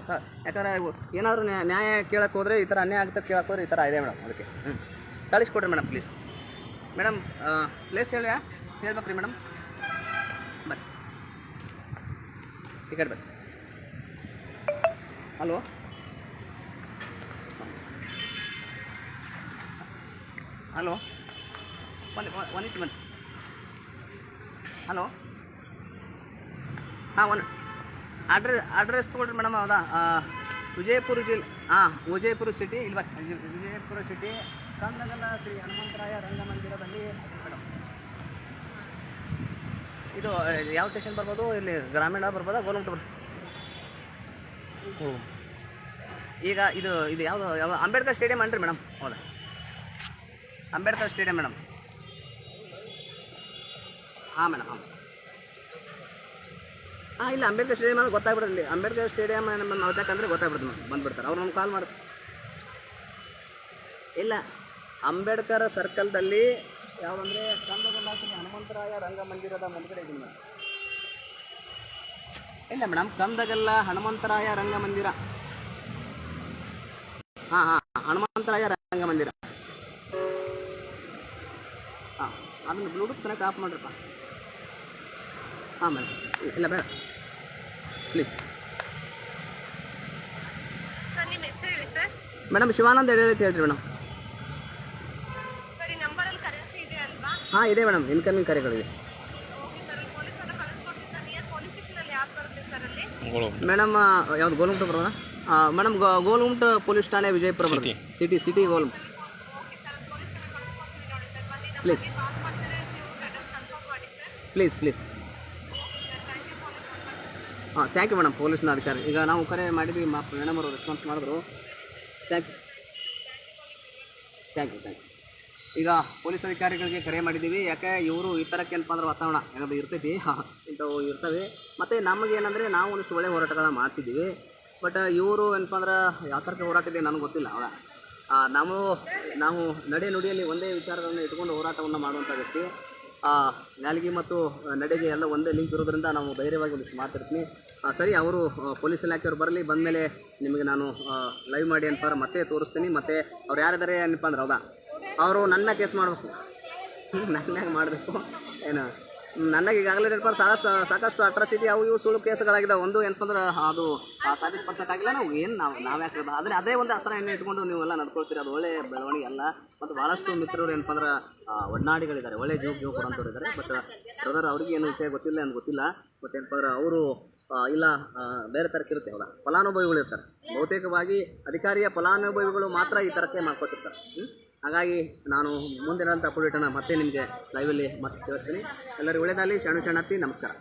ಯಾಕಂದರೆ ಏನಾದರೂ ನ್ಯಾಯ ಕೇಳಕ್ಕೆ ಹೋದರೆ ಈ ಥರ ಅನ್ಯಾಯ ಆಗುತ್ತೆ, ಕೇಳಕ್ಕೆ ಹೋದ್ರೆ ಈ ಥರ ಇದೆ ಮೇಡಮ್. ಅದಕ್ಕೆ ಕಳಿಸ್ಕೊಡ್ರಿ ಮೇಡಮ್ ಪ್ಲೀಸ್. ಮೇಡಮ್ ಪ್ಲೇಸ್ ಹೇಳ್ಬೇಕು ರೀ ಮೇಡಮ್. ಬರ್ರಿ ಈ ಕಡೆ ಬರ್ರಿ. ಹಲೋ, ಹಲೋ, ಒಂದು ನಿಮಿಷ ಬನ್ನಿ. ಹಲೋ, ಹಾಂ, ಅಡ್ರೆಸ್ ತೊಗೊಳ್ರಿ ಮೇಡಮ್. ಹೌದಾ, ವಿಜಯಪುರ ಜಿಲ್ಲೆ, ವಿಜಯಪುರ ಸಿಟಿ. ಇಲ್ಲಿ ವಿಜಯಪುರ ಸಿಟಿ, ಕಂದಗಲ್ಲ ಶ್ರೀ ಹನುಮಂತರಾಯ ರಂಗಮಂದಿರದಲ್ಲಿ ಮೇಡಮ್. ಇದು ಯಾವ ಸ್ಟೇಷನ್ ಬರ್ಬೋದು? ಇಲ್ಲಿ ಗ್ರಾಮೀಣ ಬರ್ಬೋದಾ, ಗೋಲಗುಂಟ ಈಗ ಇದು ಯಾವ ಅಂಬೇಡ್ಕರ್ ಸ್ಟೇಡಿಯಂ ಅನ್ರಿ ಮೇಡಮ್? ಹೌದಾ, ಅಂಬೇಡ್ಕರ್ ಸ್ಟೇಡಿಯಂ ಮೇಡಮ್. ಹಾಂ ಮೇಡಮ್, ಇಲ್ಲ ಅಂಬೇಡ್ಕರ್ ಸ್ಟೇಡಿಯಂ ಅಂದ್ರೆ ಗೊತ್ತಾಗ್ಬಿಡೋದು. ಇಲ್ಲಿ ಅಂಬೇಡ್ಕರ್ ಸ್ಟೇಡಿಯಂ ನಮ್ಮ ಯಾಕಂದರೆ ಗೊತ್ತಾಗ್ಬಿಡುತ್ತೆ ಮೇಡಮ್, ಬಂದುಬಿಡ್ತಾರೆ ಅವ್ರು. ನಮ್ಗೆ ಕಾಲ್ ಮಾಡಿ. ಇಲ್ಲ, ಅಂಬೇಡ್ಕರ್ ಸರ್ಕಲ್ದಲ್ಲಿ ಯಾವುದಂದರೆ ಕಂದಗಲ್ಲ ಶ್ರೀ ಹನುಮಂತರಾಯ ರಂಗಮಂದಿರದ ಮುಂದ್ಗಡೆ ಇದ್ದೀನಿ ಮೇಡಮ್. ಇಲ್ಲ ಮೇಡಮ್, ಕಂದಗಲ್ಲ ಹನುಮಂತರಾಯ ರಂಗಮಂದಿರ. ಹಾಂ, ಹನುಮಂತರಾಯ ರಂಗಮಂದಿರ. ಹಾಂ, ಅದನ್ನು ಬ್ಲೂಟೂತ್ ಕನೆಕ್ಟ್ ಆಫ್ ಮಾಡಿರಪ್ಪ. ಹಾಂ ಮೇಡಮ್, ಇಲ್ಲ ಬೇಡ ಪ್ಲೀಸ್. ಮೇಡಮ್ ಶಿವಾನಂದ್ ಹೇಳಿ ಹೇಳ್ರಿ ಮೇಡಮ್. ಹಾಂ, ಇದೆ ಮೇಡಮ್, ಇನ್ಕಮಿಂಗ್ ಕರೆಗಳಿವೆ ಮೇಡಮ್. ಯಾವ್ದು ಗೋಲಗುಂಟ ಬರೋದಾ ಮೇಡಮ್? ಗೋಲಗುಂಟ ಪೊಲೀಸ್ ಠಾಣೆ ವಿಜಯಪುರ ಬರೋದು. ಸಿಟಿ ಗೋಲಗುಂಟ ಪ್ಲೀಸ್ ಪ್ಲೀಸ್ ಪ್ಲೀಸ್. ಹಾಂ, ಥ್ಯಾಂಕ್ ಯು ಮೇಡಮ್. ಪೊಲೀಸ್ನ ಅಧಿಕಾರಿ ಈಗ ನಾವು ಕರೆ ಮಾಡಿದ್ವಿ, ಮೇಡಮ್ ಅವರು ರೆಸ್ಪಾನ್ಸ್ ಮಾಡಿದ್ರು. Thank you. ಈಗ ಪೊಲೀಸ್ ಅಧಿಕಾರಿಗಳಿಗೆ ಕರೆ ಮಾಡಿದ್ದೀವಿ. ಯಾಕೆ ಇವರು ಈ ಥರಕ್ಕೆ ಏನಪ್ಪ ಅಂದ್ರೆ ವಾತಾವರಣ ಏನಾದರೂ ಇರ್ತೈತಿ, ಇಂಥವು ಇರ್ತವೆ. ಮತ್ತು ನಮಗೇನಂದರೆ ನಾವು ಒಂದಿಷ್ಟು ಒಳ್ಳೆಯ ಹೋರಾಟಗಳನ್ನ ಮಾಡ್ತಿದ್ದೀವಿ. ಬಟ್ ಇವರು ಏನಪ್ಪ ಅಂದ್ರೆ ಯಾವ ಥರಕ್ಕೆ ಹೋರಾಟ ಇದೆ ನನಗೆ ಗೊತ್ತಿಲ್ಲ. ಹೌದಾ, ನಾವು ನುಡಿಯಲ್ಲಿ ಒಂದೇ ವಿಚಾರಗಳನ್ನು ಇಟ್ಕೊಂಡು ಹೋರಾಟವನ್ನು ಮಾಡುವಂಥ ವ್ಯಕ್ತಿ. ನಾಲಿಗೆ ಮತ್ತು ನಡೆಗೆ ಎಲ್ಲ ಒಂದೇ ಲಿಂಕ್ ಇರೋದ್ರಿಂದ ನಾವು ಧೈರ್ಯವಾಗಿ ಒಂದಿಷ್ಟು ಮಾತಾಡ್ತೀನಿ. ಸರಿ, ಅವರು ಪೊಲೀಸ್ ಇಲಾಖೆಯವ್ರು ಬರಲಿ, ಬಂದಮೇಲೆ ನಿಮಗೆ ನಾನು ಲೈವ್ ಮಾಡಿ ಏನಪ್ಪ ಮತ್ತೆ ತೋರಿಸ್ತೀನಿ. ಮತ್ತು ಅವ್ರು ಯಾರಿದ್ದಾರೆ ಏನಪ್ಪ ಅಂದ್ರೆ ಹೌದಾ, ಅವರು ನನ್ನ ಕೇಸ್ ಮಾಡಬೇಕು, ನನ್ನಾಗ ಮಾಡಬೇಕು. ಏನು ನನಗೆ ಈಗಾಗಲೇ ಏನಪ್ಪ ಸಾಕಷ್ಟು ಅಟ್ರಾಸಿಟಿ ಅವು ಇವು ಸುಳ್ಳು ಕೇಸ್ಗಳಾಗಿದ್ದಾವೆ. ಒಂದು ಏನಪ್ಪ ಅಂದ್ರೆ ಅದು ಸಾಬೀತುಪಡಿಸೋಕ್ಕಾಗಿಲ್ಲ. ನಾವು ಯಾಕೆ ಆದರೆ ಅದೇ ಒಂದು ಅಸ್ತ್ರ ಎಣ್ಣೆ ಇಟ್ಕೊಂಡು ನೀವೆಲ್ಲ ನಡ್ಕೊಳ್ತೀರಿ. ಅದು ಒಳ್ಳೆಯ ಬೆಳವಣಿಗೆ ಅಲ್ಲ. ಮತ್ತು ಭಾಳಷ್ಟು ಮಿತ್ರರು ಏನಪ್ಪ ಅಂದ್ರೆ ಒಡನಾಡಿಗಳಿದ್ದಾರೆ, ಒಳ್ಳೆ ಜೀವ ಕೊಡೋಂಥವ್ರು ಇದ್ದಾರೆ. ಬಟ್ ಬ್ರದರ್ ಅವ್ರಿಗೆ ಏನು ವಿಷಯ ಗೊತ್ತಿಲ್ಲ ಅಂತ ಗೊತ್ತಿಲ್ಲ. ಬಟ್ ಏನಪ್ಪ ಅಂದ್ರೆ ಅವರು ಇಲ್ಲ ಬೇರೆ ಥರಕ್ಕೆ ಇರುತ್ತೆ. ಹೌದಾ, ಫಲಾನುಭವಿಗಳು ಇರ್ತಾರೆ. ಬಹುತೇಕವಾಗಿ ಅಧಿಕಾರಿಯ ಫಲಾನುಭವಿಗಳು ಮಾತ್ರ ಈ ಥರಕ್ಕೆ ಮಾಡ್ಕೊತಿರ್ತಾರೆ. ಹಾಗಾಗಿ ನಾನು ಮುಂದಿನಂಥ ಅಪ್ಡೇಟನ್ನು ಮತ್ತೆ ನಿಮಗೆ ಲೈವಲ್ಲಿ ಮತ್ತೆ ತಿಳಿಸ್ತೀನಿ. ಎಲ್ಲರಿಗೂ ಒಳ್ಳೆಯದಾಗಲಿ. ಶರಣು ಶರಣಾರ್ಥಿ, ನಮಸ್ಕಾರ.